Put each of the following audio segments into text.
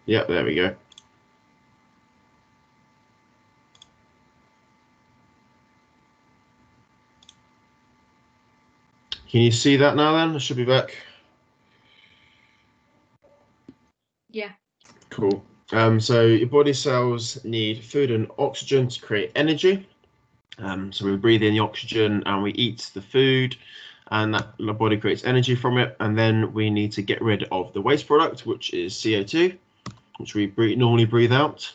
Yeah, there we go. Can you see that now then? I should be back. Yeah. Cool. So your body cells need food and oxygen to create energy. So we breathe in the oxygen and we eat the food, and the body creates energy from it. And then we need to get rid of the waste product, which is CO2, which we normally breathe out.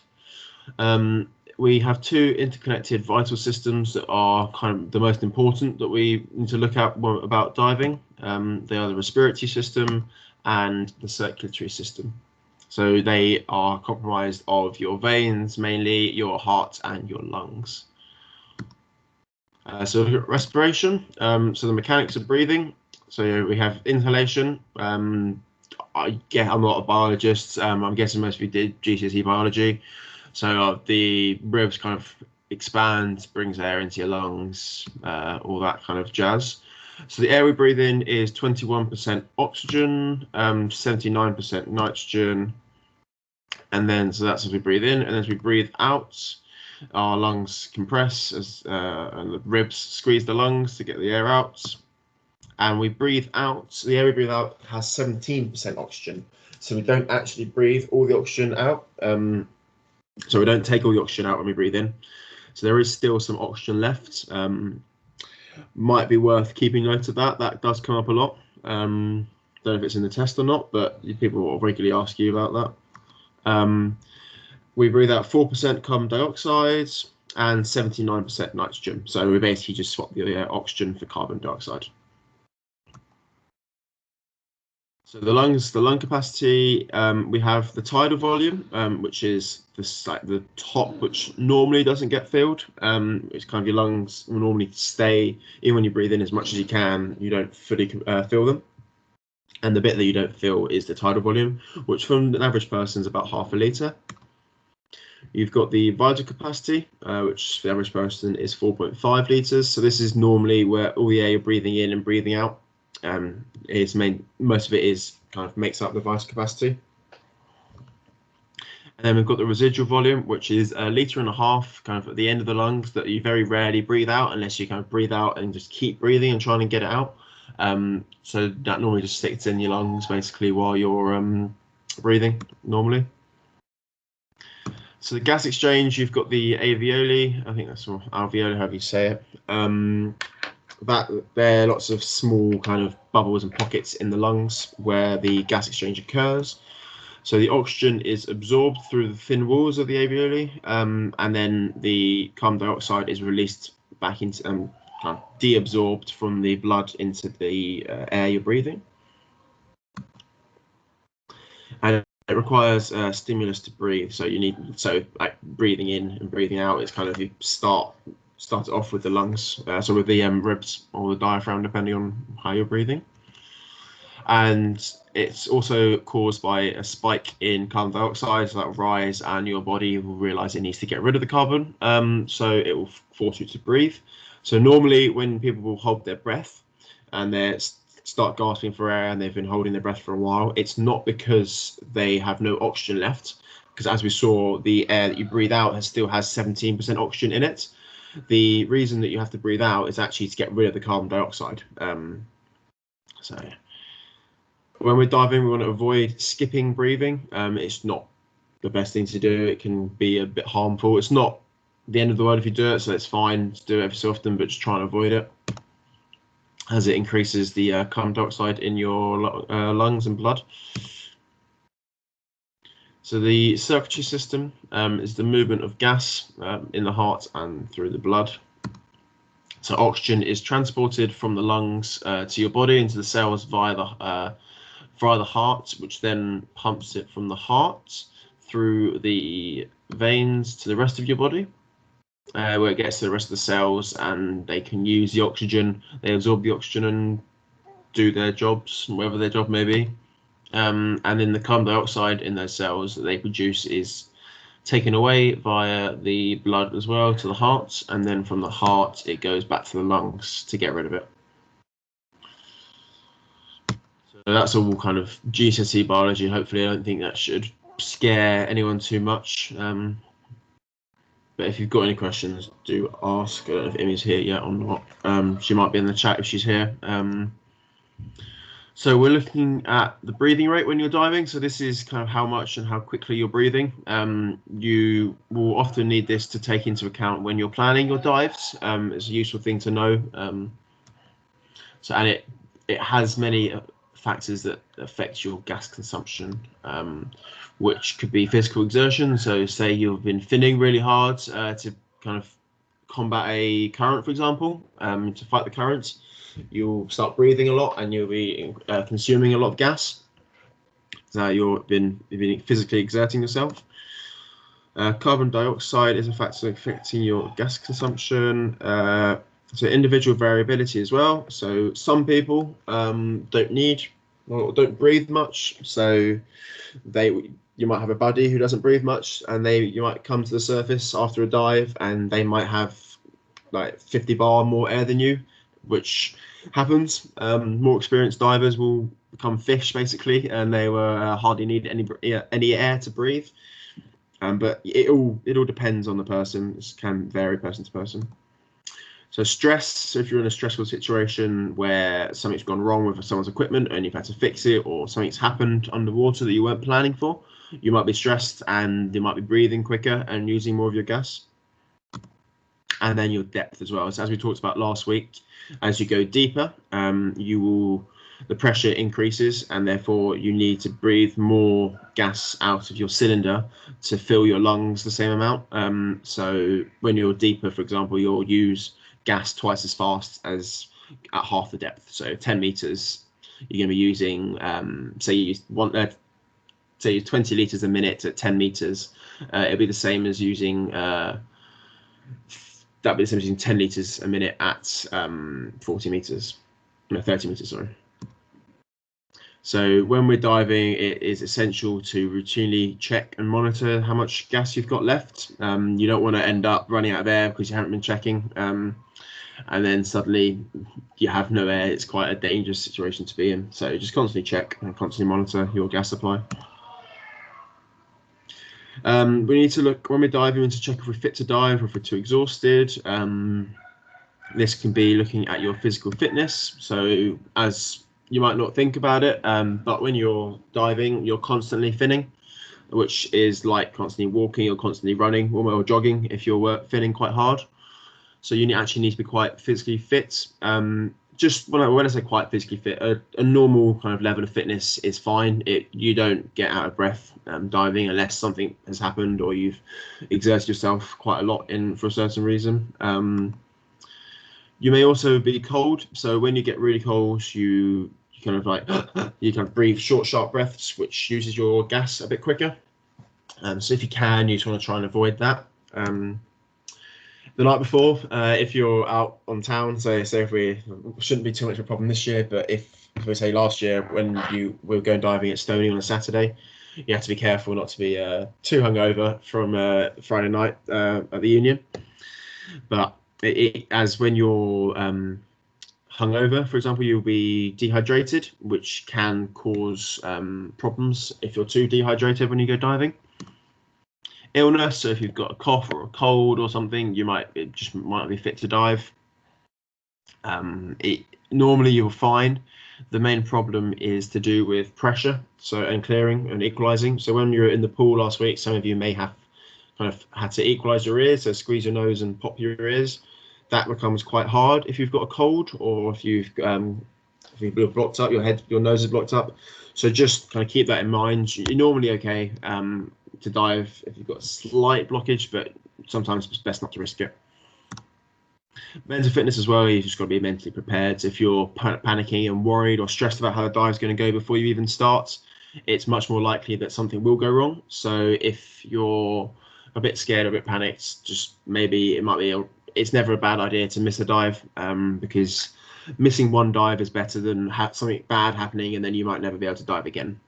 We have two interconnected vital systems that are kind of the most important that we need to look at about diving. They are the respiratory system and the circulatory system. So they are comprised of your veins, mainly your heart and your lungs. So look at respiration. So the mechanics of breathing. So we have inhalation. I'm not a biologist. I'm guessing most of you did GCSE biology. So the ribs kind of expand, brings air into your lungs, all that kind of jazz. So the air we breathe in is 21% oxygen, 79% nitrogen, and then so that's as we breathe in, and as we breathe out, our lungs compress and the ribs squeeze the lungs to get the air out, and we breathe out. The air we breathe out has 17% oxygen, so we don't actually breathe all the oxygen out. So we don't take all the oxygen out when we breathe in. So there is still some oxygen left. Might be worth keeping note of that. That does come up a lot. Don't know if it's in the test or not, but people will regularly ask you about that. We breathe out 4% carbon dioxide and 79% nitrogen. So we basically just swap the oxygen for carbon dioxide. So the lung capacity, we have the tidal volume, which is the top, which normally doesn't get filled. It's kind of your lungs will normally stay, even when you breathe in as much as you can, you don't fully fill them. And the bit that you don't fill is the tidal volume, which from an average person is about half a litre. You've got the vital capacity, which for the average person is 4.5 litres. So this is normally where all the air you're breathing in and breathing out. Most of it is kind of makes up the vital capacity. And then we've got the residual volume, which is 1.5 litres kind of at the end of the lungs that you very rarely breathe out unless you kind of breathe out and just keep breathing and trying to get it out. So that normally just sticks in your lungs basically while you're breathing normally. So the gas exchange, you've got the alveoli, I think that's alveoli, however you say it. There are lots of small kind of bubbles and pockets in the lungs where the gas exchange occurs. So the oxygen is absorbed through the thin walls of the alveoli, and then the carbon dioxide is released back into, kind of deabsorbed from the blood into the air you're breathing. And it requires stimulus to breathe. So like breathing in and breathing out is kind of, you start it off with the lungs, so with the ribs or the diaphragm, depending on how you're breathing. And it's also caused by a spike in carbon dioxide, so that will rise and your body will realize it needs to get rid of the carbon, so it will force you to breathe. So normally when people will hold their breath and they start gasping for air and they've been holding their breath for a while, it's not because they have no oxygen left, because as we saw, the air that you breathe out still has 17% oxygen in it. The reason that you have to breathe out is actually to get rid of the carbon dioxide. So when we're diving, we want to avoid skipping breathing. It's not the best thing to do. It can be a bit harmful. It's not the end of the world if you do it, so it's fine to do it every so often, but just try and avoid it, as it increases the carbon dioxide in your lungs and blood. So the circulatory system is the movement of gas in the heart and through the blood. So oxygen is transported from the lungs to your body into the cells via the heart, which then pumps it from the heart through the veins to the rest of your body, where it gets to the rest of the cells, and they can use the oxygen. They absorb the oxygen and do their jobs, whatever their job may be. And then the carbon dioxide in those cells that they produce is taken away via the blood as well to the heart, and then from the heart it goes back to the lungs to get rid of it. So that's all kind of GCSE biology. Hopefully, I don't think that should scare anyone too much. But if you've got any questions, do ask. I don't know if Immie's here yet or not. She might be in the chat if she's here. So we're looking at the breathing rate when you're diving. So this is kind of how much and how quickly you're breathing. You will often need this to take into account when you're planning your dives. It's a useful thing to know. And it has many factors that affect your gas consumption, which could be physical exertion. So say you've been finning really hard to kind of combat a current, for example, to fight the current. You'll start breathing a lot and you'll be consuming a lot of gas. So you've been physically exerting yourself. Carbon dioxide is a factor affecting your gas consumption. So individual variability as well. So some people don't breathe much. So you might have a buddy who doesn't breathe much, and you might come to the surface after a dive, and they might have like 50 bar more air than you, which happens. More experienced divers will become fish basically, and they will hardly need any air to breathe. But it all depends on the person. This can vary person to person. So stress, so if you're in a stressful situation where something's gone wrong with someone's equipment and you've had to fix it, or something's happened underwater that you weren't planning for, you might be stressed and you might be breathing quicker and using more of your gas. And then your depth as well. So as we talked about last week, as you go deeper, the pressure increases, and therefore you need to breathe more gas out of your cylinder to fill your lungs the same amount. So when you're deeper, for example, you'll use gas twice as fast as at half the depth. So 10 meters, you're going to be using, say you use 20 liters a minute at 10 meters. It'll be the same as using that'd be the same as using 10 liters a minute at 30 meters, sorry. So when we're diving, it is essential to routinely check and monitor how much gas you've got left. You don't want to end up running out of air because you haven't been checking, and then suddenly you have no air. It's quite a dangerous situation to be in. So just constantly check and constantly monitor your gas supply. We need to look, when we're diving, we need to check if we're fit to dive or if we're too exhausted. This can be looking at your physical fitness. So as you might not think about it, but when you're diving, you're constantly finning, which is like constantly walking or constantly running or jogging if you're finning quite hard. So you actually need to be quite physically fit. Just when I say quite physically fit, a normal kind of level of fitness is fine. You don't get out of breath diving unless something has happened or you've exerted yourself quite a lot for a certain reason. You may also be cold. So when you get really cold, you kind of breathe short, sharp breaths, which uses your gas a bit quicker. So if you can, you just want to try and avoid that. The night before, if you're out on town, so if we shouldn't be too much of a problem this year, but if we say last year when you were going diving at Stony on a Saturday, you have to be careful not to be too hungover from Friday night at the Union. But as when you're hungover, for example, you'll be dehydrated, which can cause problems if you're too dehydrated when you go diving. Illness, so if you've got a cough or a cold or something, you might not be fit to dive. Normally you're fine. The main problem is to do with pressure, and clearing and equalizing. So when you were in the pool last week, some of you may have kind of had to equalize your ears, so squeeze your nose and pop your ears. That becomes quite hard if you've got a cold or if you're blocked up, your nose is blocked up. So just kind of keep that in mind. You're normally okay to dive if you've got a slight blockage, but sometimes it's best not to risk it. Mental fitness as well, you've just got to be mentally prepared. If you're panicking and worried or stressed about how the dive is going to go before you even start, it's much more likely that something will go wrong. So if you're a bit scared or a bit panicked, just maybe it's never a bad idea to miss a dive, because missing one dive is better than something bad happening and then you might never be able to dive again.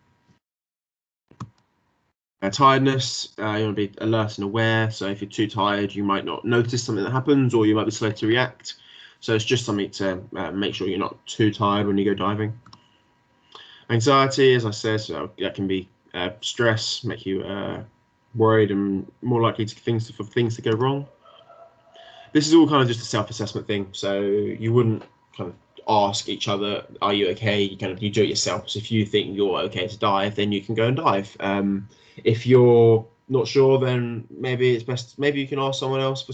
Tiredness, you want to be alert and aware. So if you're too tired, you might not notice something that happens, or you might be slow to react. So it's just something to make sure you're not too tired when you go diving. Anxiety, as I said, so that can be stress, make you worried and more likely for things to go wrong. This is all kind of just a self-assessment thing, so you wouldn't kind of ask each other, "Are you okay?" You do it yourself. So if you think you're okay to dive, then you can go and dive. If you're not sure, then maybe it's best. Maybe you can ask someone else for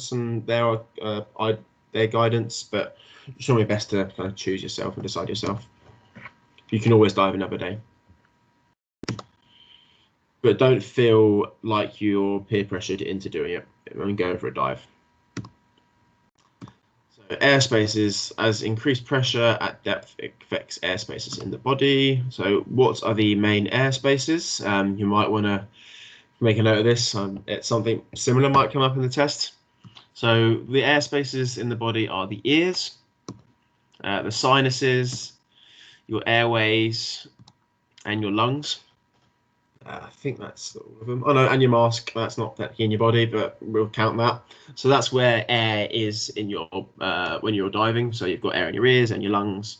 their guidance, but it's normally best to kind of choose yourself and decide yourself. You can always dive another day, but don't feel like you're peer pressured into doing it. I'm going for a dive. So air spaces, as increased pressure at depth affects air spaces in the body. So what are the main air spaces? You might want to make a note of this. It's something similar might come up in the test. So the air spaces in the body are the ears, the sinuses, your airways, and your lungs. I think that's all of them. Oh no, and your mask. That's not technically in your body, but we'll count that. So that's where air is in your when you're diving. So you've got air in your ears and your lungs,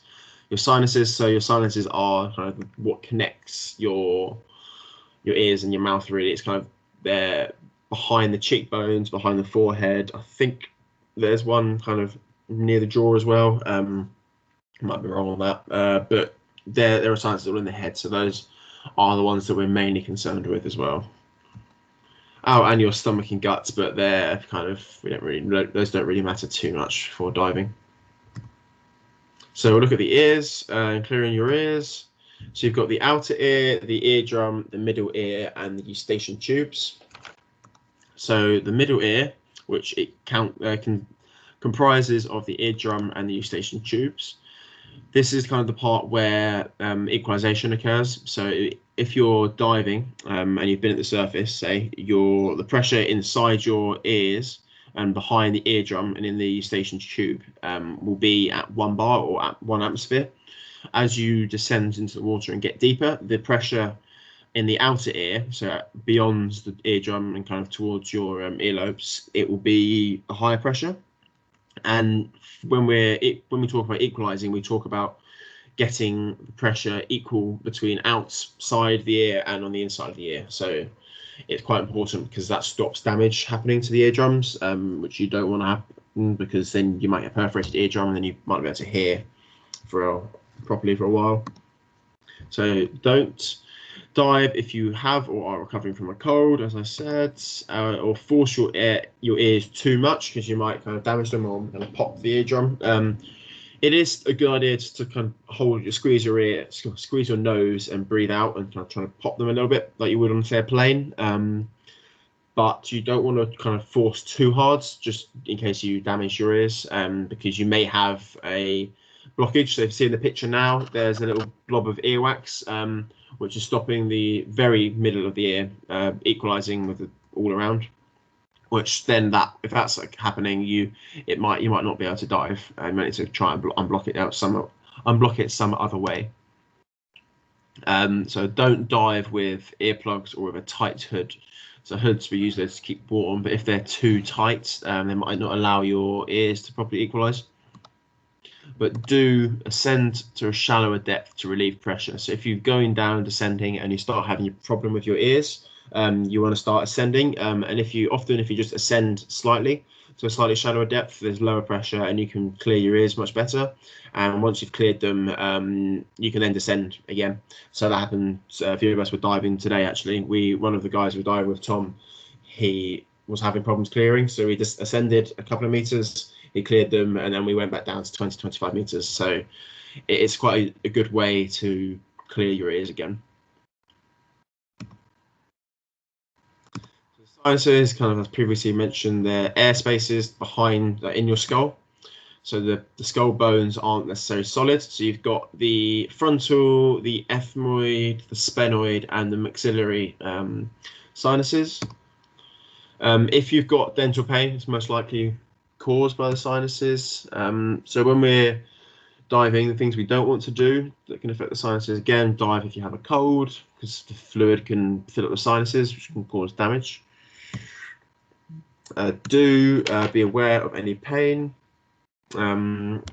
your sinuses. So your sinuses are kind of what connects your ears and your mouth. Really, it's kind of they're behind the cheekbones, behind the forehead. I think there's one kind of near the jaw as well. Might be wrong on that, but there are sinuses all in the head. So those are the ones that we're mainly concerned with as well. Oh, and your stomach and guts, but they're kind of those don't really matter too much for diving. So we'll look at the ears and clearing your ears. So you've got the outer ear, the eardrum, the middle ear, and the eustachian tubes. So the middle ear, which comprises of the eardrum and the eustachian tubes. This is kind of the part where equalization occurs. So if you're diving and you've been at the surface, say the pressure inside your ears and behind the eardrum and in the eustachian tube will be at 1 bar or at 1 atmosphere. As you descend into the water and get deeper, the pressure in the outer ear, so beyond the eardrum and kind of towards your earlobes, it will be a higher pressure. And when we talk about equalizing, we talk about getting the pressure equal between outside the ear and on the inside of the ear. So it's quite important because that stops damage happening to the eardrums, which you don't want to happen, because then you might get perforated eardrum and then you might not be able to hear properly for a while. So don't dive if you have or are recovering from a cold, as I said, or force your ears too much, because you might kind of damage them or kind of pop the eardrum. It is a good idea to kind of squeeze your nose and breathe out and kind of try to pop them a little bit like you would on, say, a plane. But you don't want to kind of force too hard, just in case you damage your ears, because you may have a blockage. So if you see in the picture now, there's a little blob of earwax, which is stopping the very middle of the ear, equalizing with all around. Which then if that's like happening, you might not be able to dive, and you need to try and unblock it some other way. So don't dive with earplugs or with a tight hood. So hoods we use those to keep warm, but if they're too tight, they might not allow your ears to properly equalize. But do ascend to a shallower depth to relieve pressure. So if you're going down and descending and you start having a problem with your ears, you want to start ascending. And if you just ascend slightly to a slightly shallower depth, there's lower pressure and you can clear your ears much better. And once you've cleared them, you can then descend again. So that happened. A few of us were diving today, actually. One of the guys we were diving with, Tom, he was having problems clearing. So we just ascended a couple of meters, he cleared them, and then we went back down to 20-25 meters. So it's quite a good way to clear your ears again. Sinuses, kind of as previously mentioned, they're air spaces behind in your skull. So the skull bones aren't necessarily solid. So you've got the frontal, the ethmoid, the sphenoid, and the maxillary sinuses. If you've got dental pain, it's most likely caused by the sinuses. So when we're diving, the things we don't want to do that can affect the sinuses, again, dive if you have a cold, because the fluid can fill up the sinuses, which can cause damage. Be aware of any pain, and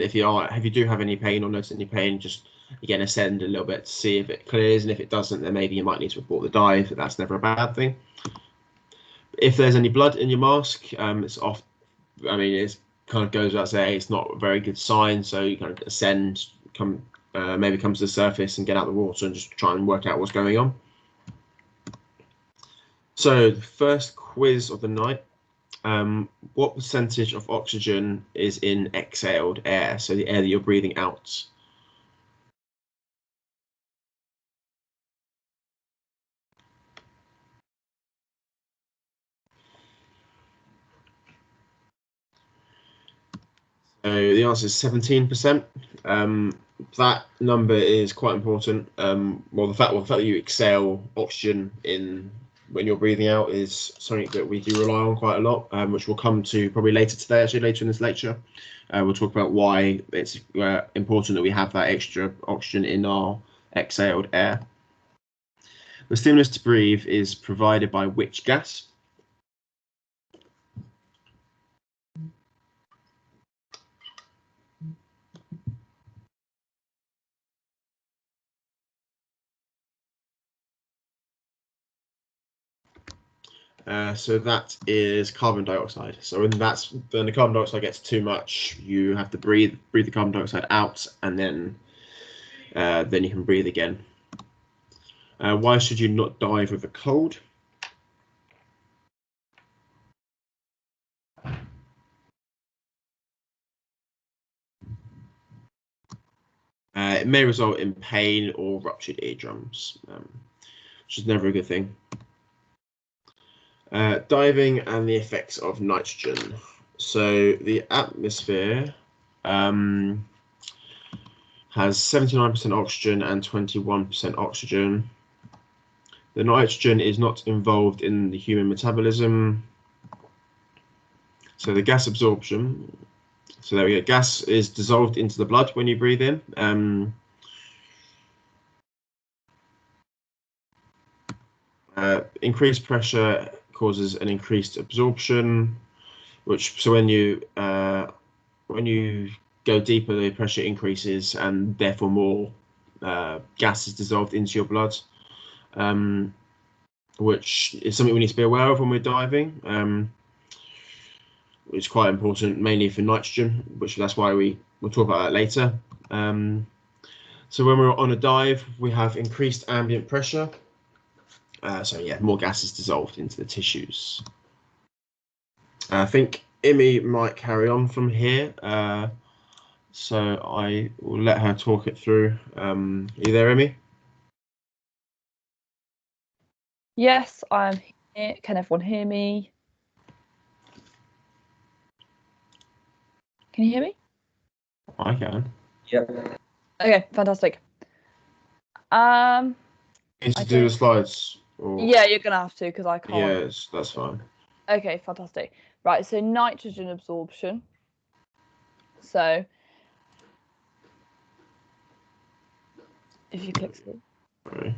if you do have any pain or notice any pain, just again, ascend a little bit to see if it clears, and if it doesn't, then maybe you might need to report the dive. That's never a bad thing. If there's any blood in your mask, it's off. I mean, it kind of goes without saying, it's not a very good sign. So you kind of ascend, maybe come to the surface and get out the water and just try and work out what's going on. So the first quiz of the night. What percentage of oxygen is in exhaled air? So the air that you're breathing out. So the answer is 17%. That number is quite important. Well, the fact that you exhale oxygen when you're breathing out is something that we do rely on quite a lot, which we'll come to probably later today, actually later in this lecture. We'll talk about why it's important that we have that extra oxygen in our exhaled air. The stimulus to breathe is provided by which gas? So that is carbon dioxide. So when the carbon dioxide gets too much, you have to breathe the carbon dioxide out, and then you can breathe again. Why should you not dive with a cold? It may result in pain or ruptured eardrums, which is never a good thing. Diving and the effects of nitrogen. So the atmosphere has 79% oxygen and 21% oxygen. The nitrogen is not involved in the human metabolism. So the gas absorption. So there we go. Gas is dissolved into the blood when you breathe in. Increased pressure causes an increased absorption, so when you go deeper, the pressure increases, and therefore more gas is dissolved into your blood, which is something we need to be aware of when we're diving, which is quite important, mainly for nitrogen, that's why we'll talk about that later. So when we're on a dive, we have increased ambient pressure. So yeah, more gas is dissolved into the tissues. I think Immie might carry on from here, so I will let her talk it through. Are you there, Immie? Yes, I'm here. Can everyone hear me? Can you hear me? I can. Yep. Okay, fantastic. You need to do the slides. Yeah, you're gonna have to, because I can't. Yes, that's fine. Okay, fantastic. Right, so nitrogen absorption. So if you click through. Sorry.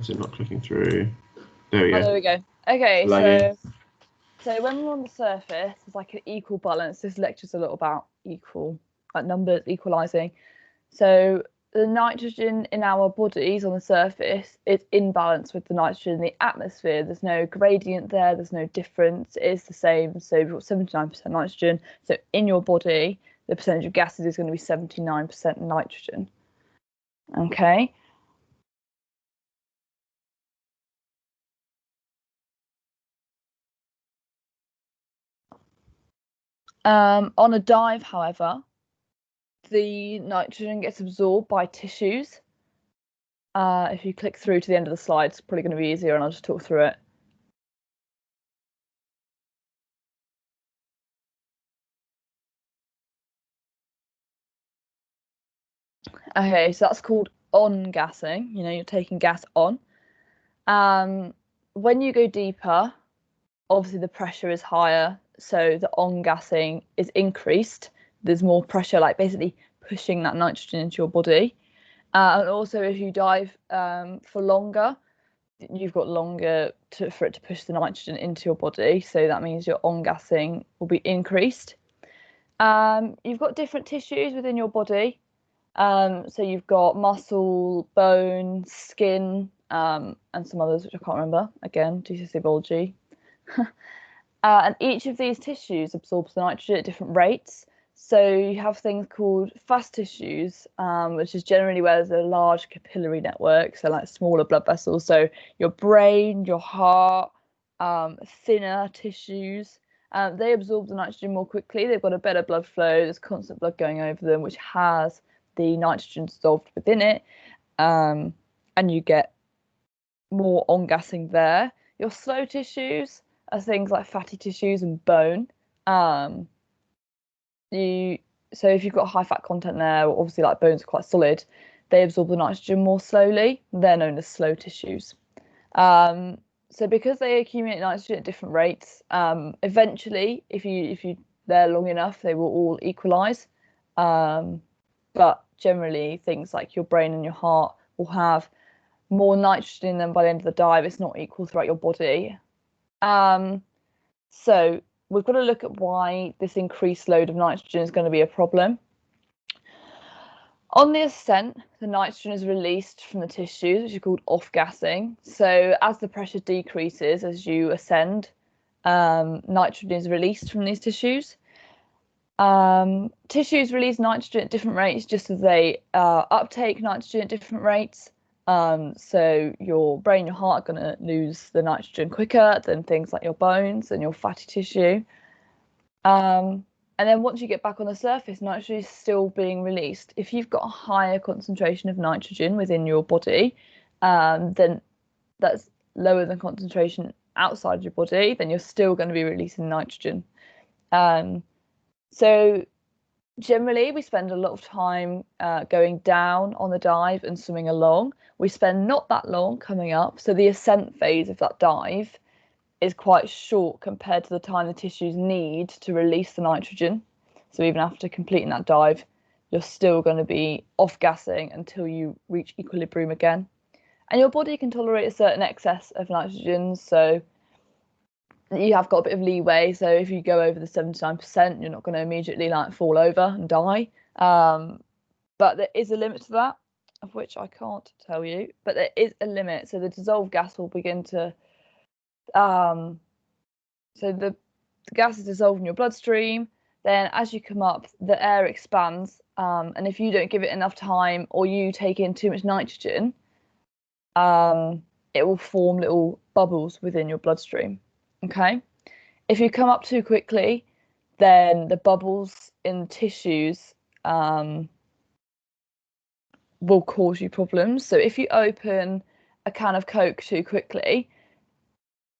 Is it not clicking through? There we go. Oh, there we go. Okay, Lagging. so when we're on the surface, it's like an equal balance. This lecture's a little about numbers, equalizing. So the nitrogen in our bodies on the surface is in balance with the nitrogen in the atmosphere. There's no gradient there, there's no difference, it is the same. So we've got 79% nitrogen. So in your body, the percentage of gases is going to be 79% nitrogen. Okay. On a dive, however, the nitrogen gets absorbed by tissues. If you click through to the end of the slide, it's probably going to be easier, and I'll just talk through it. Okay, so that's called on-gassing. You're taking gas on. When you go deeper, obviously the pressure is higher, so the on-gassing is increased. There's more pressure, like basically pushing that nitrogen into your body. And also, if you dive for longer, you've got longer for it to push the nitrogen into your body. So that means your on-gassing will be increased. You've got different tissues within your body. So you've got muscle, bone, skin, and some others which I can't remember. Again, GCSE biology. And each of these tissues absorbs the nitrogen at different rates. So you have things called fast tissues, which is generally where there's a large capillary network, so like smaller blood vessels. So your brain, your heart, thinner tissues, they absorb the nitrogen more quickly. They've got a better blood flow. There's constant blood going over them, which has the nitrogen dissolved within it, and you get more on-gassing there. Your slow tissues are things like fatty tissues and bone. So if you've got high fat content there, obviously like bones are quite solid, they absorb the nitrogen more slowly. They're known as slow tissues. So because they accumulate nitrogen at different rates, eventually, if you they're long enough, they will all equalize. But generally, things like your brain and your heart will have more nitrogen in them by the end of the dive. It's not equal throughout your body. So we've got to look at why this increased load of nitrogen is going to be a problem. On the ascent, the nitrogen is released from the tissues, which is called off-gassing. So as the pressure decreases as you ascend, nitrogen is released from these tissues. Tissues release nitrogen at different rates, just as they uptake nitrogen at different rates. So your brain, your heart are going to lose the nitrogen quicker than things like your bones and your fatty tissue. And then once you get back on the surface, nitrogen is still being released. If you've got a higher concentration of nitrogen within your body, then that's lower than concentration outside your body, then you're still going to be releasing nitrogen. So generally, we spend a lot of time going down on the dive and swimming along. We spend not that long coming up. So the ascent phase of that dive is quite short compared to the time the tissues need to release the nitrogen. So even after completing that dive, you're still going to be off-gassing until you reach equilibrium again. And your body can tolerate a certain excess of nitrogen, so you have got a bit of leeway. So if you go over the 79%, you're not going to immediately like fall over and die. But there is a limit to that, of which I can't tell you. But there is a limit. So the dissolved gas will begin to so the gas is dissolved in your bloodstream. Then as you come up, the air expands, and if you don't give it enough time or you take in too much nitrogen, it will form little bubbles within your bloodstream. Okay, if you come up too quickly, then the bubbles in the tissues will cause you problems. So if you open a can of Coke too quickly,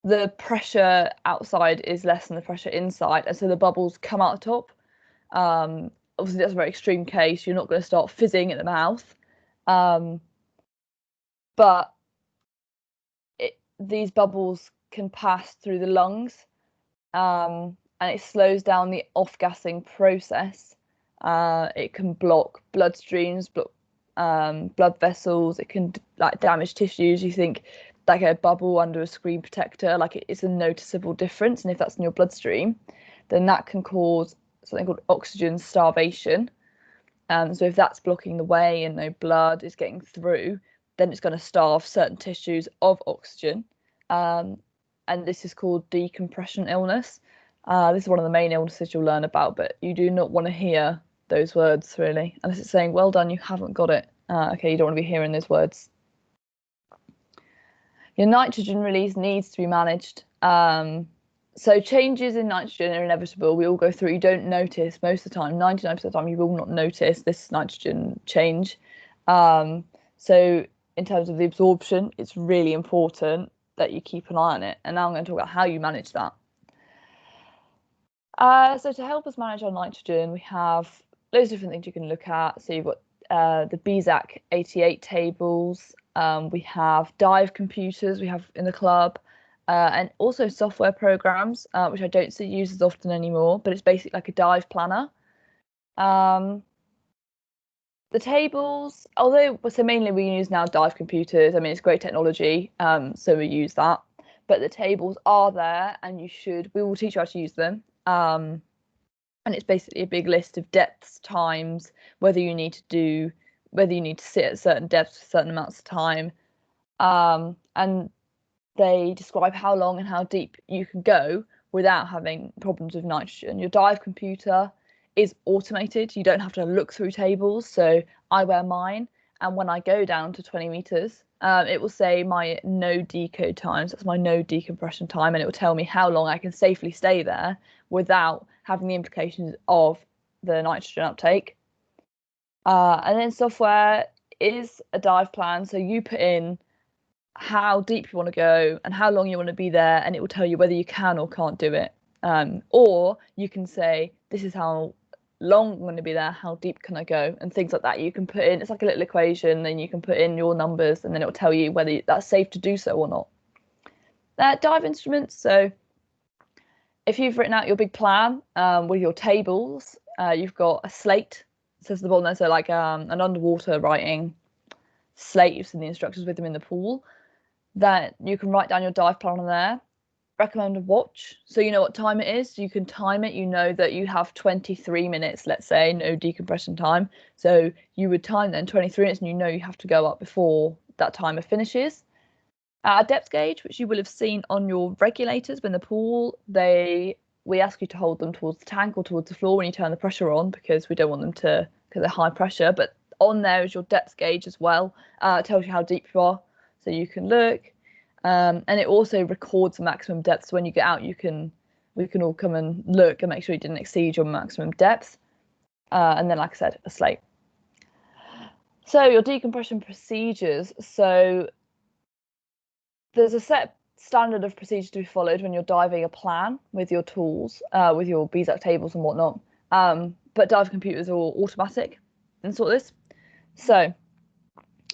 the pressure outside is less than the pressure inside, and so the bubbles come out the top. Obviously, that's a very extreme case. You're not going to start fizzing at the mouth, but these bubbles can pass through the lungs, and it slows down the off-gassing process. It can block bloodstreams, block blood vessels. It can like damage tissues. You think like a bubble under a screen protector, like it's a noticeable difference. And if that's in your bloodstream, then that can cause something called oxygen starvation. So if that's blocking the way and no blood is getting through, then it's going to starve certain tissues of oxygen. And this is called decompression illness. This is one of the main illnesses you'll learn about, but you do not want to hear those words really, unless it's saying, well done, you haven't got it. Okay, you don't want to be hearing those words. Your nitrogen release needs to be managed. So changes in nitrogen are inevitable. We all go through it. You don't notice most of the time. 99% of the time, you will not notice this nitrogen change. So in terms of the absorption, it's really important that you keep an eye on it. And now I'm going to talk about how you manage that. So to help us manage our nitrogen, we have loads of different things you can look at. So you've got the BZAC 88 tables. We have dive computers we have in the club, and also software programs, which I don't see used as often anymore, but it's basically like a dive planner. The tables, so mainly we use now dive computers. I mean, it's great technology, so we use that. But the tables are there, and we will teach you how to use them. And it's basically a big list of depths, times, whether you need to do whether you need to sit at certain depths for certain amounts of time. And they describe how long and how deep you can go without having problems with nitrogen. Your dive computer is automated. You don't have to look through tables. So I wear mine, and when I go down to 20 meters, it will say my no decode times. That's my no decompression time, and it will tell me how long I can safely stay there without having the implications of the nitrogen uptake. And then software is a dive plan. So you put in how deep you want to go and how long you want to be there, and it will tell you whether you can or can't do it. Or you can say, this is how long I'm going to be there, how deep can I go, and things like that. You can put in, it's like a little equation, and you can put in your numbers, and then it will tell you whether that's safe to do so or not. Dive instruments. So if you've written out your big plan with your tables, you've got a slate. It says at the bottom there, so like an underwater writing slate. You've seen the instructions with them in the pool. That you can write down your dive plan on there. Recommend a watch, so you know what time it is. You can time it. You know that you have 23 minutes, let's say, no decompression time. So you would time then 23 minutes, and you know you have to go up before that timer finishes. A depth gauge, which you will have seen on your regulators when the pool, we ask you to hold them towards the tank or towards the floor when you turn the pressure on, because we don't want them to, because they're high pressure. But on there is your depth gauge as well. It tells you how deep you are, so you can look. And it also records the maximum depth. So when you get out, we can all come and look and make sure you didn't exceed your maximum depth. And then, like I said, a slate. So your decompression procedures. So there's a set standard of procedures to be followed when you're diving a plan with your tools, with your BZAC tables and whatnot. But dive computers are all automatic and sort of this. So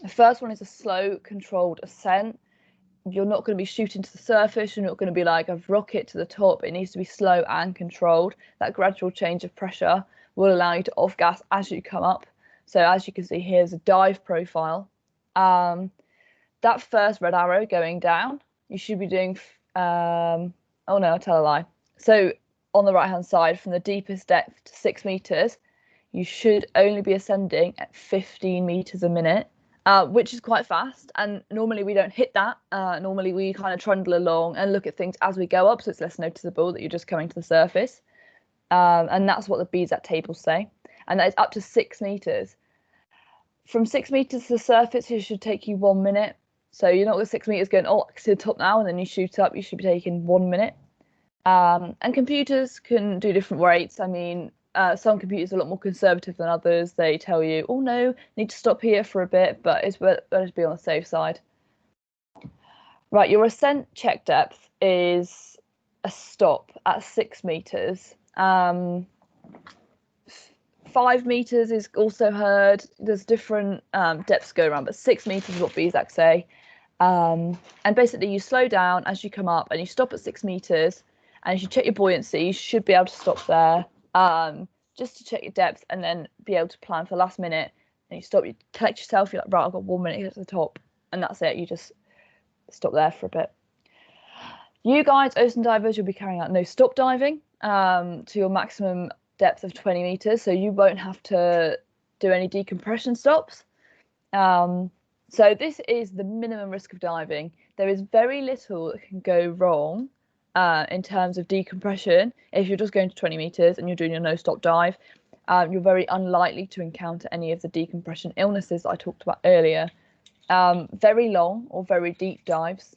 the first one is a slow, controlled ascent. You're not going to be shooting to the surface. You're not going to be like a rocket to the top. It needs to be slow and controlled. That gradual change of pressure will allow you to off gas as you come up. So as you can see, here's a dive profile. That first red arrow going down, you should be doing, oh no, I'll tell a lie. So on the right hand side, from the deepest depth to 6 meters, you should only be ascending at 15 meters a minute. Which is quite fast, and normally we don't hit that. Normally we kind of trundle along and look at things as we go up, so it's less noticeable that you're just coming to the surface. And that's what the BZAC tables say, and that is up to 6 meters. From 6 meters to the surface, it should take you 1 minute. So you're not with 6 meters going, oh, I can see the top now, and then you shoot up. You should be taking 1 minute. And computers can do different rates. I mean, some computers are a lot more conservative than others. They tell you, oh no, need to stop here for a bit, but it's better to be on the safe side. Right, your ascent check depth is a stop at 6 meters. 5 meters is also heard. There's different depths go around, but 6 meters is what BZAC say. And basically you slow down as you come up, and you stop at 6 meters, and if you check your buoyancy, you should be able to stop there. Just to check your depth, and then be able to plan for the last minute. And you stop, you collect yourself, you're like, right, I've got 1 minute to get to the top, and that's it. You just stop there for a bit. You guys, ocean divers, you'll be carrying out no stop diving to your maximum depth of 20 meters, so you won't have to do any decompression stops. So this is the minimum risk of diving. There is very little that can go wrong in terms of decompression. If you're just going to 20 meters and you're doing your no stop dive, you're very unlikely to encounter any of the decompression illnesses that I talked about earlier. Very long or very deep dives.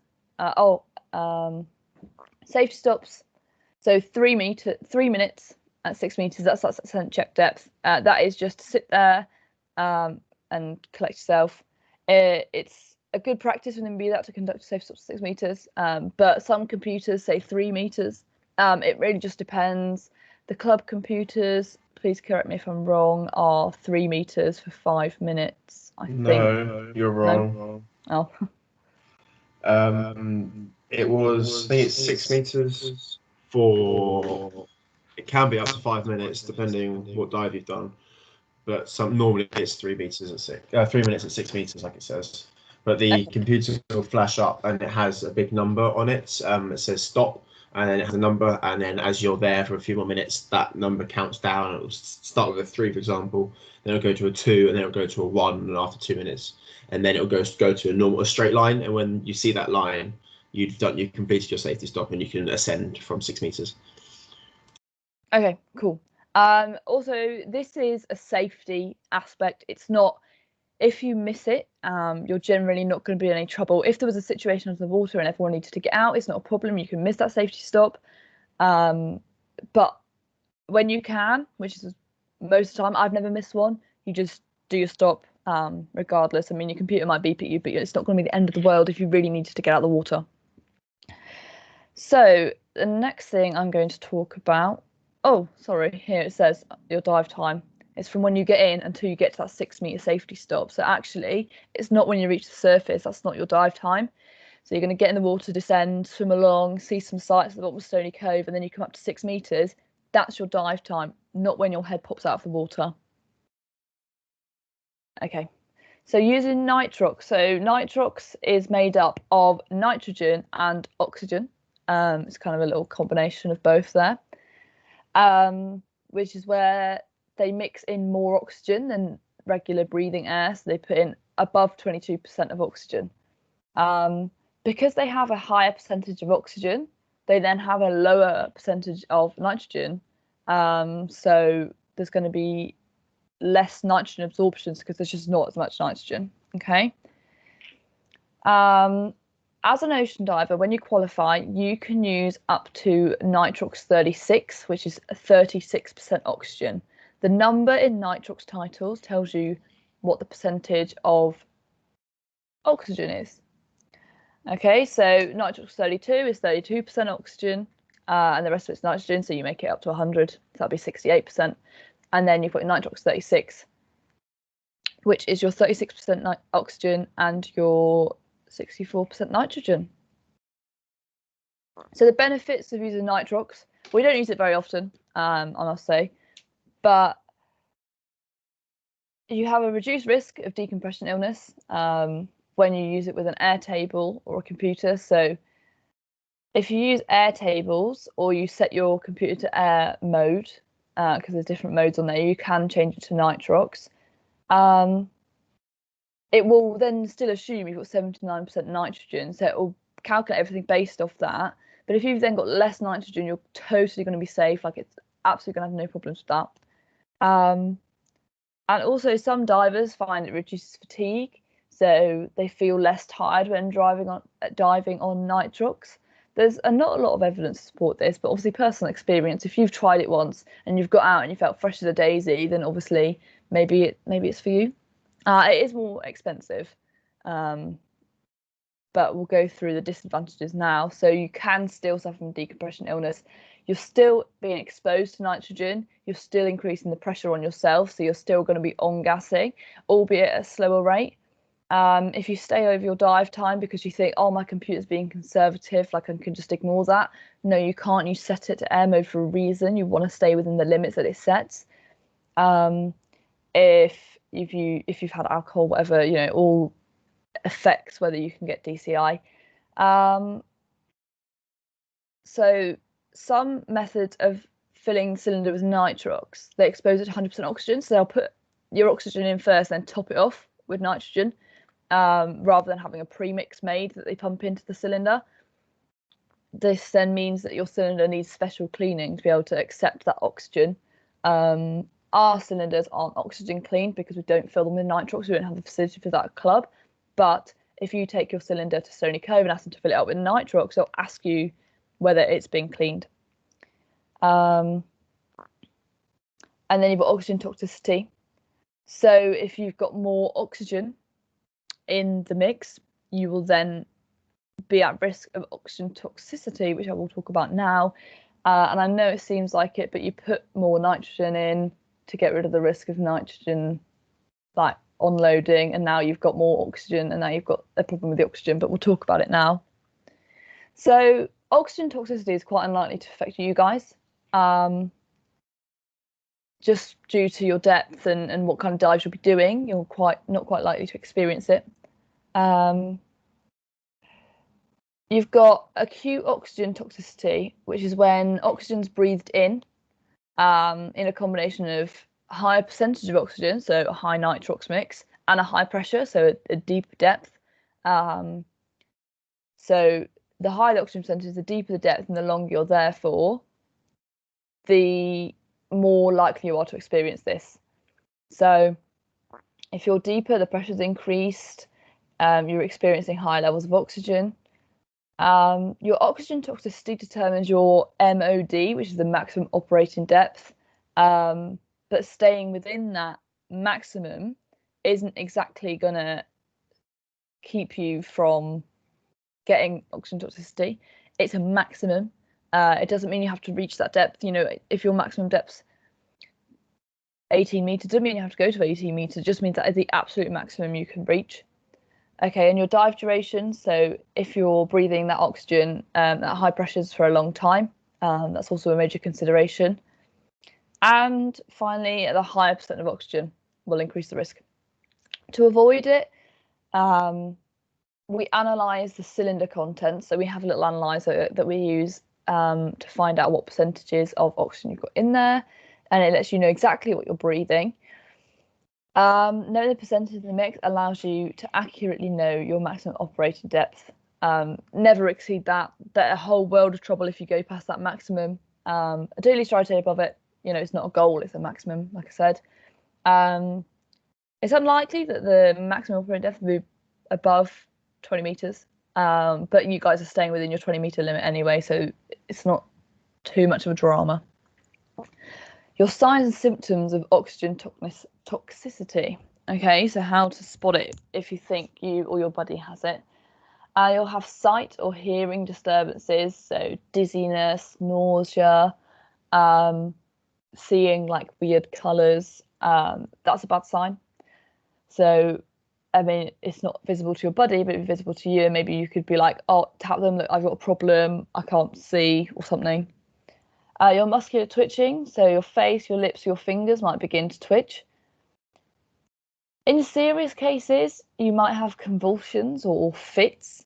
Safety stops. So 3 minutes at 6 meters. That's ascent check depth. That is just to sit there and collect yourself. It's a good practice within BZAC to conduct a safe stop to 6 meters, but some computers say 3 meters. It really just depends. The club computers, please correct me if I'm wrong, are 3 meters for 5 minutes, I think. No, you're wrong. No? Oh. It was, I think it's 6 meters for, it can be up to 5 minutes depending what dive you've done, but normally it's 3 meters at 3 minutes at 6 meters, like it says. But the computer will flash up and it has a big number on it. It says stop, and then it has a number, and then as you're there for a few more minutes, that number counts down. It will start with a 3, for example, then it'll go to a 2, and then it'll go to a 1, and after 2 minutes, and then it'll go to a straight line. And when you see that line, you've completed your safety stop, and you can ascend from 6 meters. Okay, cool. Also, this is a safety aspect. It's not, if you miss it, you're generally not going to be in any trouble. If there was a situation under the water and everyone needed to get out, it's not a problem. You can miss that safety stop. But when you can, which is most of the time, I've never missed one, you just do your stop regardless. I mean, your computer might beep at you, but it's not going to be the end of the world if you really needed to get out of the water. So the next thing I'm going to talk about, oh, sorry, here it says your dive time. It's from when you get in until you get to that 6 meter safety stop. So actually, it's not when you reach the surface. That's not your dive time. So you're going to get in the water, descend, swim along, see some sights at the bottom of Stony Cove, and then you come up to 6 meters. That's your dive time, not when your head pops out of the water. Okay, so using nitrox. So nitrox is made up of nitrogen and oxygen. It's kind of a little combination of both there, which is where they mix in more oxygen than regular breathing air. So they put in above 22% of oxygen. Because they have a higher percentage of oxygen, they then have a lower percentage of nitrogen. So there's going to be less nitrogen absorptions because there's just not as much nitrogen. Okay. As an ocean diver, when you qualify, you can use up to Nitrox 36, which is 36% oxygen. The number in Nitrox titles tells you what the percentage of oxygen is. Okay, so Nitrox 32 is 32% oxygen, and the rest of it's nitrogen, so you make it up to 100, so that'll be 68%. And then you've got Nitrox 36, which is your 36% oxygen and your 64% nitrogen. So the benefits of using nitrox, we don't use it very often, I must say, but you have a reduced risk of decompression illness when you use it with an air table or a computer. So if you use air tables or you set your computer to air mode, because there's different modes on there, you can change it to nitrox. It will then still assume you've got 79% nitrogen, so it will calculate everything based off that. But if you've then got less nitrogen, you're totally going to be safe. Like, it's absolutely going to have no problems with that. And also, some divers find it reduces fatigue, so they feel less tired when diving on nitrox. There's not a lot of evidence to support this, but obviously personal experience. If you've tried it once and you've got out and you felt fresh as a daisy, then obviously maybe it's for you. It is more expensive, but we'll go through the disadvantages now. So you can still suffer from decompression illness. You're still being exposed to nitrogen. You're still increasing the pressure on yourself, so you're still going to be on-gassing, albeit at a slower rate. If you stay over your dive time because you think, oh, my computer's being conservative, like I can just ignore that. No, you can't. You set it to air mode for a reason. You want to stay within the limits that it sets. If you've had alcohol, whatever, all affects whether you can get DCI. So some methods of filling the cylinder with nitrox, they expose it to 100% oxygen. So they'll put your oxygen in first, then top it off with nitrogen, rather than having a premix made that they pump into the cylinder. This then means that your cylinder needs special cleaning to be able to accept that oxygen. Our cylinders aren't oxygen cleaned because we don't fill them with nitrox. We don't have the facility for that at club. But if you take your cylinder to Stony Cove and ask them to fill it up with nitrox, they'll ask you whether it's been cleaned. And then you've got oxygen toxicity. So if you've got more oxygen in the mix, you will then be at risk of oxygen toxicity, which I will talk about now. And I know it seems like it, but you put more nitrogen in to get rid of the risk of nitrogen like onloading, and now you've got more oxygen, and now you've got a problem with the oxygen, but we'll talk about it now. So oxygen toxicity is quite unlikely to affect you guys, just due to your depth and what kind of dives you'll be doing. You're not quite likely to experience it. you've got acute oxygen toxicity, which is when oxygen's breathed in a combination of higher percentage of oxygen, so a high nitrox mix, and a high pressure, so a deeper depth. So the higher the oxygen percentage, the deeper the depth, and the longer you're there for, the more likely you are to experience this. So if you're deeper, the pressure's increased, you're experiencing higher levels of oxygen. Your oxygen toxicity determines your MOD, which is the maximum operating depth, but staying within that maximum isn't exactly going to keep you from getting oxygen toxicity. It's a maximum. It doesn't mean you have to reach that depth. You know, if your maximum depth's 18 meters, doesn't mean you have to go to 18 meters. It just means that is the absolute maximum you can reach. Okay, and your dive duration. So if you're breathing that oxygen at high pressures for a long time, that's also a major consideration. And finally, the higher percent of oxygen will increase the risk. To avoid it, we analyse the cylinder contents. So we have a little analyzer that we use to find out what percentages of oxygen you've got in there, and it lets you know exactly what you're breathing. Knowing the percentage of the mix allows you to accurately know your maximum operating depth. Never exceed that. There's a whole world of trouble if you go past that maximum. Ideally try to stay above it. You know, it's not a goal, it's a maximum, like I said. It's unlikely that the maximum operating depth will be above 20 meters, but you guys are staying within your 20-meter limit anyway, so it's not too much of a drama. Your signs and symptoms of oxygen toxicity. Okay, so how to spot it if you think you or your buddy has it. You'll have sight or hearing disturbances, so dizziness, nausea, seeing like weird colours. That's a bad sign. So, I mean, it's not visible to your buddy, but it's visible to you. Maybe you could be like, oh, tap them, look, I've got a problem, I can't see, or something. Your muscular twitching, so your face, your lips, your fingers might begin to twitch. In serious cases, you might have convulsions or fits.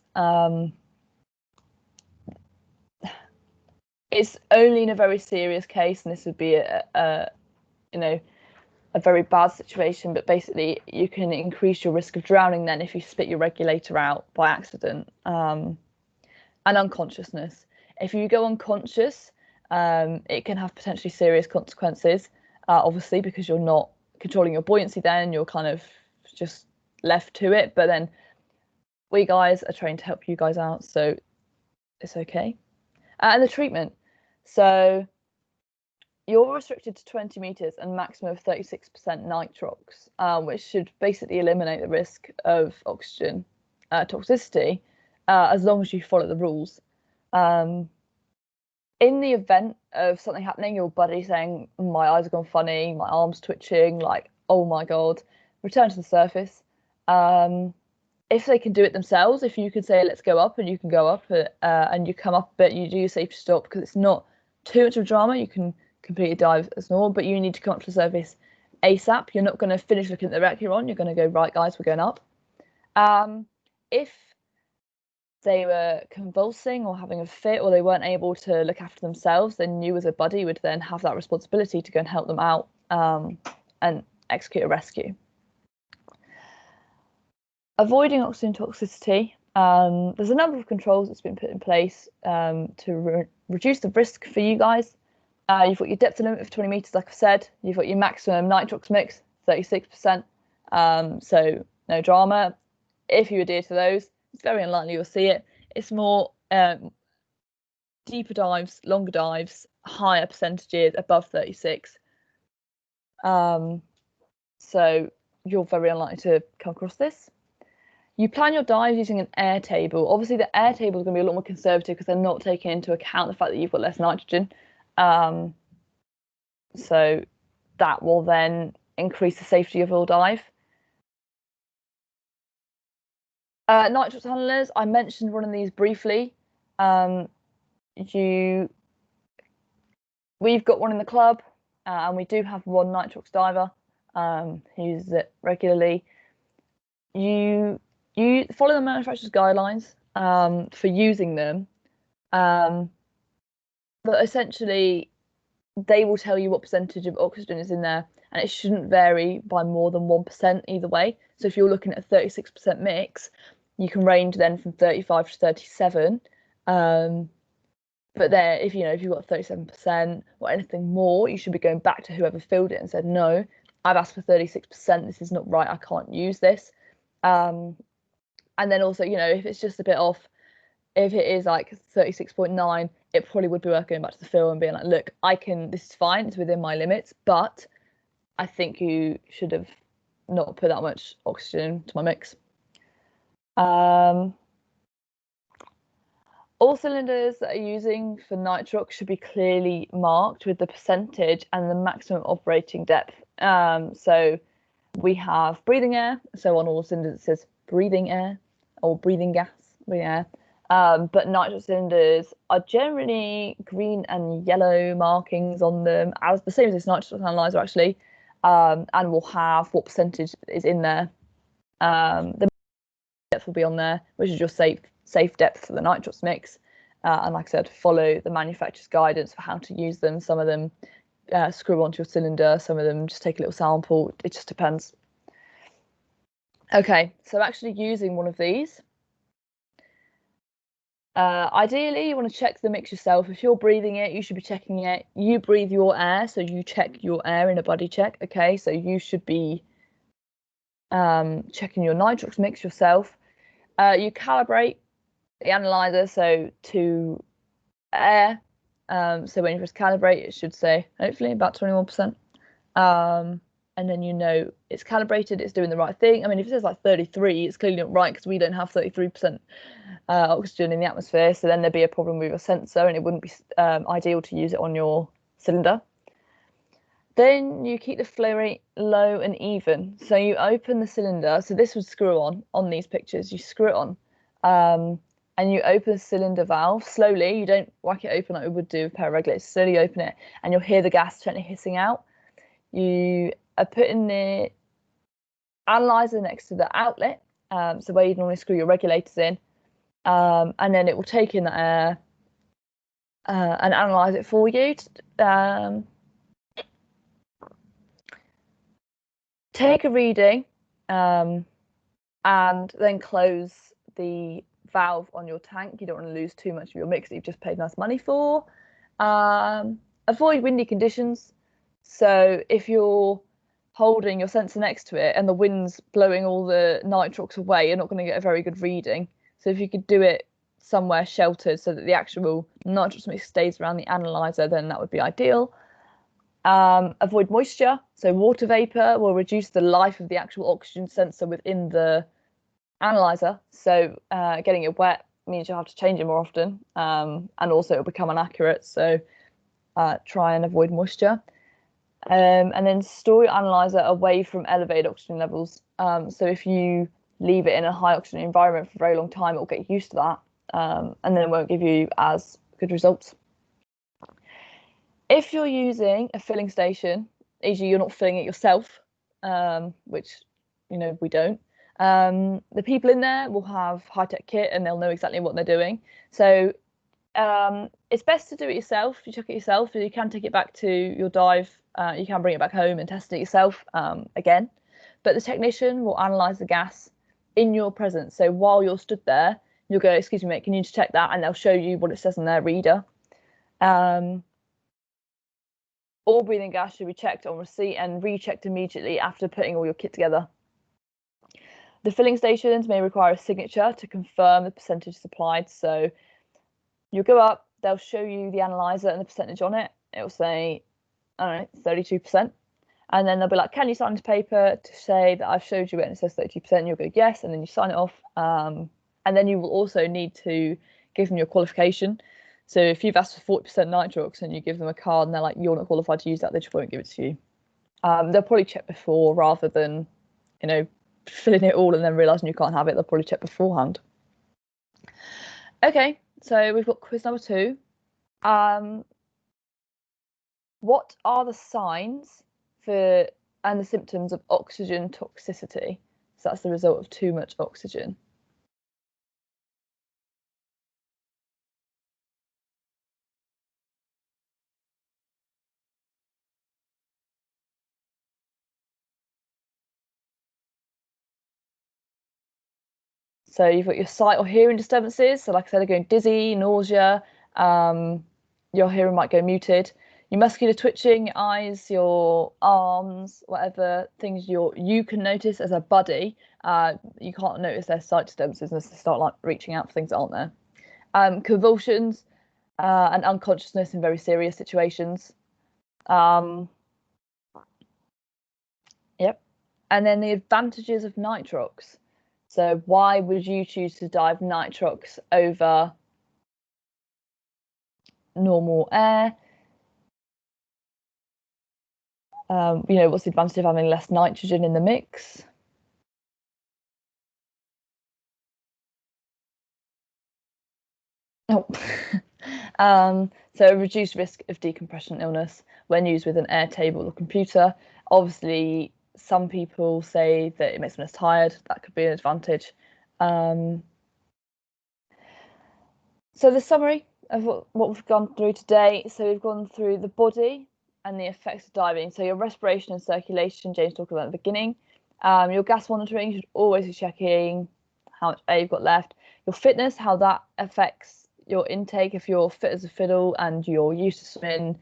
It's only in a very serious case, and this would be a very bad situation, but basically you can increase your risk of drowning then if you spit your regulator out by accident. And unconsciousness. If you go unconscious, it can have potentially serious consequences, obviously, because you're not controlling your buoyancy then, you're kind of just left to it. But then we guys are trained to help you guys out, so it's okay. And the treatment. So you're restricted to 20 meters and maximum of 36% nitrox, which should basically eliminate the risk of oxygen toxicity, as long as you follow the rules. In the event of something happening, your buddy saying, my eyes have gone funny, my arm's twitching, like, oh my God, return to the surface. If they can do it themselves, if you could say, let's go up, and you can go up and you come up a bit, you do safety stop because it's not too much of a drama. You can completely dive as normal, but you need to come up to the surface ASAP. You're not going to finish looking at the wreck you're on. You're going to go, right, guys, we're going up. If they were convulsing or having a fit, or they weren't able to look after themselves, then you as a buddy would then have that responsibility to go and help them out and execute a rescue. Avoiding oxygen toxicity. There's a number of controls that's been put in place to reduce the risk for you guys. You've got your depth limit of 20 meters, like I said. You've got your maximum nitrox mix, 36%. So no drama. If you adhere to those, it's very unlikely you'll see it. It's more deeper dives, longer dives, higher percentages, above 36. So you're very unlikely to come across this. You plan your dives using an air table. Obviously, the air table is going to be a lot more conservative because they're not taking into account the fact that you've got less nitrogen. So that will then increase the safety of your dive. Nitrox handlers, I mentioned one of these briefly. We've got one in the club, and we do have one Nitrox diver who uses it regularly. You follow the manufacturer's guidelines. for using them, but essentially they will tell you what percentage of oxygen is in there, and it shouldn't vary by more than 1% either way. So if you're looking at a 36% mix, you can range then from 35 to 37. But then if you've got 37% or anything more, you should be going back to whoever filled it and said, no, I've asked for 36%, this is not right, I can't use this. And then also, if it's just a bit off, if it is like 36.9, it probably would be worth going back to the fill and being like, look, this is fine, it's within my limits, but I think you should have not put that much oxygen to my mix. All cylinders that are using for nitrox should be clearly marked with the percentage and the maximum operating depth. So we have breathing air. So on all cylinders it says breathing air or breathing gas, breathing air. But nitrox cylinders are generally green and yellow markings on them, as the same as this nitrox analyzer actually, and will have what percentage is in there. The depth will be on there, which is your safe depth for the nitrox mix. And like I said, follow the manufacturer's guidance for how to use them. Some of them screw onto your cylinder, some of them just take a little sample. It just depends. Okay, so actually using one of these, ideally you want to check the mix yourself. If you're breathing it, you should be checking it. You breathe your air, so you check your air in a body check. Okay, so you should be checking your nitrox mix yourself. You calibrate the analyzer to air. So when you press calibrate, it should say hopefully about 21%. And then it's calibrated, it's doing the right thing. I mean, if it says like 33, it's clearly not right because we don't have 33% oxygen in the atmosphere. So then there'd be a problem with your sensor, and it wouldn't be ideal to use it on your cylinder. Then you keep the flow rate low and even. So you open the cylinder. So this would screw on these pictures. You screw it on, and you open the cylinder valve slowly. You don't whack it open like we would do with a pair of regulators. Slowly open it, and you'll hear the gas gently hissing out. You are putting the analyzer next to the outlet, so where you'd normally screw your regulators in, and then it will take in the air and analyze it for you. Take a reading, and then close the valve on your tank. You don't want to lose too much of your mix that you've just paid nice money for. Avoid windy conditions. So if you're holding your sensor next to it and the wind's blowing all the nitrox away, you're not going to get a very good reading. So if you could do it somewhere sheltered so that the actual nitrox mix stays around the analyzer, then that would be ideal. Avoid moisture. So water vapor will reduce the life of the actual oxygen sensor within the analyzer. So getting it wet means you'll have to change it more often, and also it'll become inaccurate. So try and avoid moisture. And then store your analyzer away from elevated oxygen levels. So if you leave it in a high oxygen environment for a very long time, it will get used to that, and then it won't give you as good results. If you're using a filling station, e.g. you're not filling it yourself, which we don't, the people in there will have high-tech kit and they'll know exactly what they're doing. So it's best to do it yourself. You check it yourself. You can take it back to your dive. You can bring it back home and test it yourself again. But the technician will analyze the gas in your presence. So while you're stood there, you'll go, excuse me, mate, can you just check that? And they'll show you what it says on their reader. All breathing gas should be checked on receipt and rechecked immediately after putting all your kit together. The filling stations may require a signature to confirm the percentage supplied. So you'll go up, they'll show you the analyzer and the percentage on it. It will say, I don't know, 32%. And then they'll be like, can you sign this paper to say that I've showed you it and it says 32%? You'll go, yes, and then you sign it off. And then you will also need to give them your qualification. So if you've asked for 40% nitrox and you give them a card and they're like, you're not qualified to use that, they just won't give it to you. They'll probably check before rather than, filling it all and then realising you can't have it. They'll probably check beforehand. Okay, so we've got quiz number 2. What are the signs for and the symptoms of oxygen toxicity? So that's the result of too much oxygen. So you've got your sight or hearing disturbances. So like I said, they're going dizzy, nausea, your hearing might go muted. Your muscular twitching, your eyes, your arms, whatever things you can notice as a buddy, you can't notice their sight disturbances unless they start like reaching out for things that aren't there. Convulsions and unconsciousness in very serious situations. Yep. And then the advantages of Nitrox. So why would you choose to dive Nitrox over normal air? What's the advantage of having less nitrogen in the mix? Oh. So reduced risk of decompression illness when used with an air table or computer. Obviously, some people say that it makes them less tired. That could be an advantage. So the summary of what we've gone through today. So we've gone through the body and the effects of diving. So your respiration and circulation, James talked about at the beginning. Your gas monitoring, you should always be checking how much air you've got left. Your fitness, how that affects your intake. If you're fit as a fiddle and you're used to swimming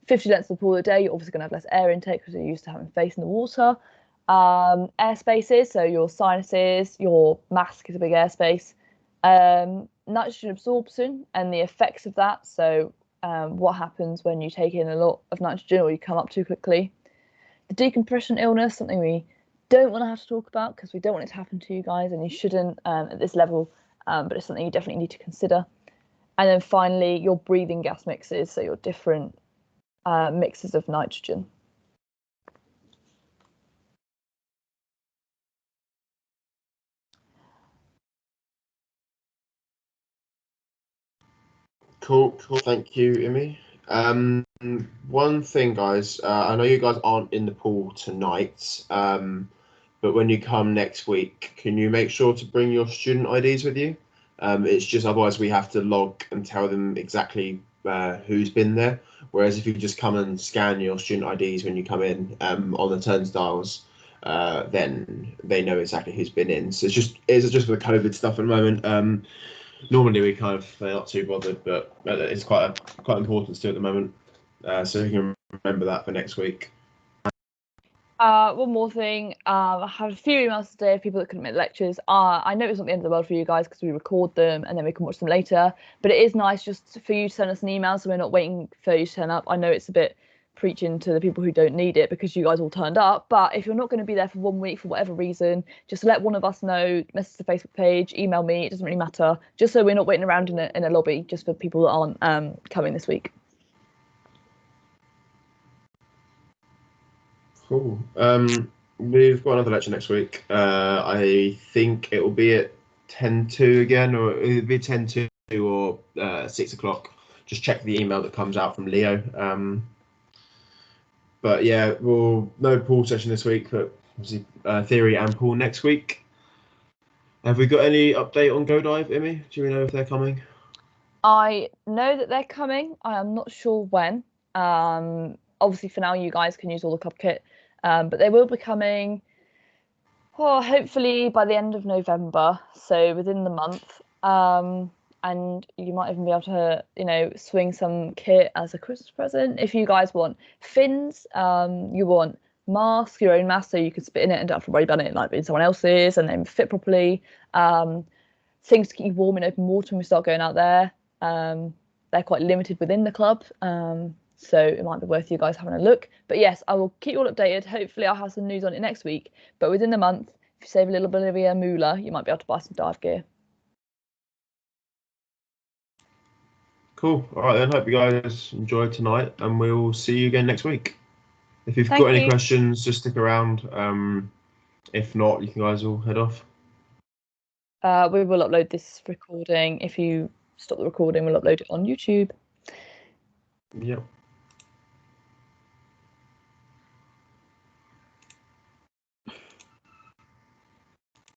50 lengths of the pool a day, you're obviously going to have less air intake because you're used to having face in the water. Air spaces, so your sinuses, your mask is a big airspace. Nitrogen absorption and the effects of that. So what happens when you take in a lot of nitrogen or you come up too quickly. The decompression illness, something we don't want to have to talk about because we don't want it to happen to you guys, and you shouldn't at this level, but it's something you definitely need to consider. And then finally, your breathing gas mixes, so your different mixes of nitrogen. Cool. Thank you, Immie. One thing, guys, I know you guys aren't in the pool tonight, but when you come next week, can you make sure to bring your student IDs with you? It's just otherwise we have to log and tell them exactly who's been there. Whereas if you just come and scan your student IDs when you come in on the turnstiles, then they know exactly who's been in. So it's just for the COVID stuff at the moment. Normally we kind of they're not too bothered, but it's quite important still at the moment. So you can remember that for next week. One more thing, I had a few emails today of people that couldn't make lectures. I know it's not the end of the world for you guys because we record them and then we can watch them later, but it is nice just for you to send us an email so we're not waiting for you to turn up. I know it's a bit preaching to the people who don't need it because you guys all turned up, but if you're not going to be there for 1 week for whatever reason, just let one of us know, message the Facebook page, email me, it doesn't really matter, just so we're not waiting around in a lobby just for people that aren't coming this week. Cool. We've got another lecture next week. I think it will be at 10:02 again, or it'll be 10:02 or 6 o'clock. Just check the email that comes out from Leo. But yeah, no pool session this week, but obviously theory and pool next week. Have we got any update on Go Dive, Immie? Do we know if they're coming? I know that they're coming. I am not sure when. Obviously, for now, you guys can use all the club kit, but they will be coming. Hopefully by the end of November, so within the month. And you might even be able to, swing some kit as a Christmas present. If you guys want fins, you want mask, your own mask, so you can spit in it and don't have to worry about it like being someone else's, and then fit properly. Things to keep you warm in open water when we start going out there. They're quite limited within the club, so it might be worth you guys having a look. But yes, I will keep you all updated. Hopefully I'll have some news on it next week. But within the month, if you save a little bit of your moolah, you might be able to buy some dive gear. Cool. All right then. Hope you guys enjoyed tonight, and we'll see you again next week. If you've Thank got any you. questions, just stick around. If not, you guys will head off. We will upload this recording. If you stop the recording, we'll upload it on YouTube. Yep.